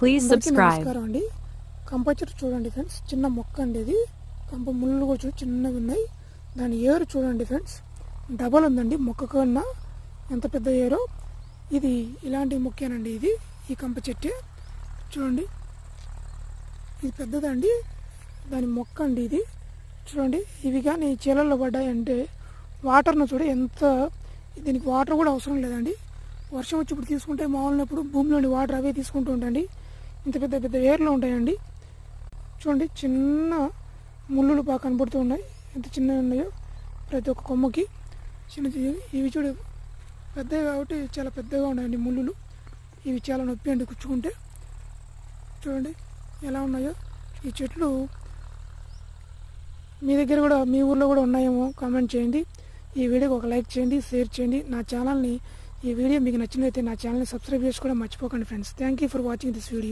Please అందరికీ subscribe. నమస్కారం అండి. కంప చెట్టు చూడండి ఫ్రెండ్స్, చిన్న మొక్క అండి ఇది. కంప ముళ్ళు కూడా చిన్నగా ఉన్నాయి. దాని ఏరు చూడండి ఫ్రెండ్స్, డబల్ ఉందండి మొక్క కన్నా. ఎంత పెద్ద ఏరో ఇది. ఇలాంటి మొక్కేనండి ఇది. ఈ కంప చెట్టు చూడండి, ఇది పెద్దదండి. దాని మొక్క అండి ఇది. చూడండి, ఇవి కానీ చీలల్లో పడ్డాయంటే వాటర్ను చూడ ఎంత. దీనికి వాటర్ కూడా అవసరం లేదండి. వర్షం వచ్చి ఇప్పుడు తీసుకుంటే మామూలున్నప్పుడు భూమిలోని వాటర్ అవే తీసుకుంటూ ఉంటాయండి. ఇంత పెద్ద పెద్ద ఏర్లు ఉంటాయండి. చూడండి, చిన్న ముళ్ళులు బాగా కనబడుతూ ఉన్నాయి. ఎంత చిన్నగా ఉన్నాయో ప్రతి ఒక్క కొమ్మకి. చిన్న ఇవి చూడు పెద్దవి కాబట్టి చాలా పెద్దగా ఉన్నాయండి ముళ్ళులు. ఇవి చాలా నొప్పి అండి కుచ్చుకుంటే. చూడండి ఎలా ఉన్నాయో ఈ చెట్లు. మీ దగ్గర కూడా, మీ ఊర్లో కూడా ఉన్నాయేమో కామెంట్ చేయండి. ఈ వీడియోకి ఒక లైక్ చేయండి, షేర్ చేయండి. నా ఛానల్ని, ఈ వీడియో మీకు నచ్చినట్లయితే నా ఛానల్ని సబ్స్క్రైబ్ చేసుకోవడం మర్చిపోకండి friends. Thank you for watching this video.